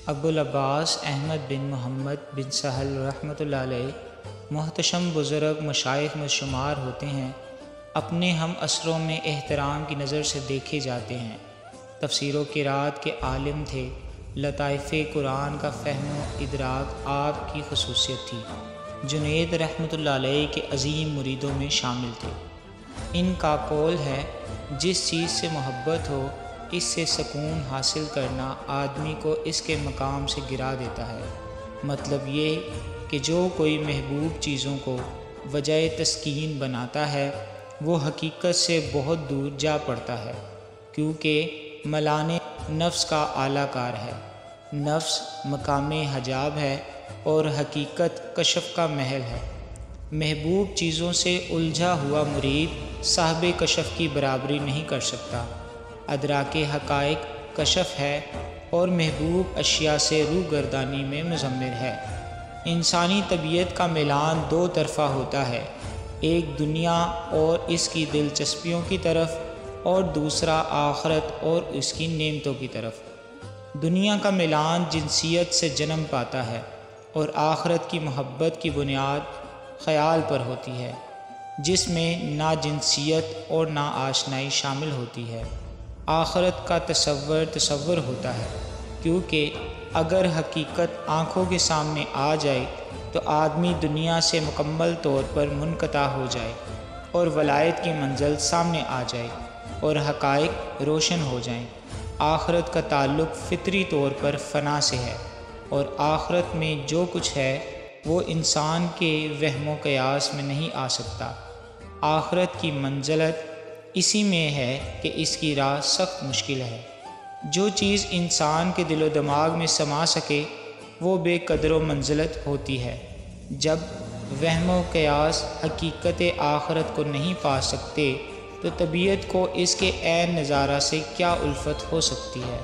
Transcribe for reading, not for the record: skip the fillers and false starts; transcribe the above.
ابوالعباس احمد بن محمد بن سہل رحمۃ اللہ علیہ محتشم بزرگ مشائخ میں شمار ہوتے ہیں۔ اپنے ہم عصروں میں احترام کی نظر سے دیکھے جاتے ہیں۔ تفسیر و قرات کے عالم تھے۔ لطائف قرآن کا فہم و ادراک آپ کی خصوصیت تھی۔ جنید رحمۃ اللہ علیہ کے عظیم مریدوں میں شامل تھے۔ ان کا قول ہے، جس چیز سے محبت ہو اس سے سکون حاصل کرنا آدمی کو اس کے مقام سے گرا دیتا ہے۔ مطلب یہ کہ جو کوئی محبوب چیزوں کو وجہ تسکین بناتا ہے وہ حقیقت سے بہت دور جا پڑتا ہے، کیونکہ ملان نفس کا اعلیٰ کار ہے۔ نفس مقام حجاب ہے اور حقیقت کشف کا محل ہے۔ محبوب چیزوں سے الجھا ہوا مرید صاحب کشف کی برابری نہیں کر سکتا۔ ادراک حقائق کشف ہے اور محبوب اشیاء سے روگردانی میں مضمر ہے۔ انسانی طبیعت کا میلان دو طرفہ ہوتا ہے، ایک دنیا اور اس کی دلچسپیوں کی طرف، اور دوسرا آخرت اور اس کی نعمتوں کی طرف۔ دنیا کا میلان جنسیت سے جنم پاتا ہے اور آخرت کی محبت کی بنیاد خیال پر ہوتی ہے، جس میں نہ جنسیت اور نہ آشنائی شامل ہوتی ہے۔ آخرت کا تصور ہوتا ہے، کیونکہ اگر حقیقت آنکھوں کے سامنے آ جائے تو آدمی دنیا سے مکمل طور پر منقطع ہو جائے اور ولایت کی منزل سامنے آ جائے اور حقائق روشن ہو جائیں۔ آخرت کا تعلق فطری طور پر فنا سے ہے، اور آخرت میں جو کچھ ہے وہ انسان کے وہم و قیاس میں نہیں آ سکتا۔ آخرت کی منزلت اسی میں ہے کہ اس کی راہ سخت مشکل ہے۔ جو چیز انسان کے دل و دماغ میں سما سکے وہ بے قدر و منزلت ہوتی ہے۔ جب وہم و قیاس حقیقت آخرت کو نہیں پا سکتے تو طبیعت کو اس کے عین نظارہ سے کیا الفت ہو سکتی ہے۔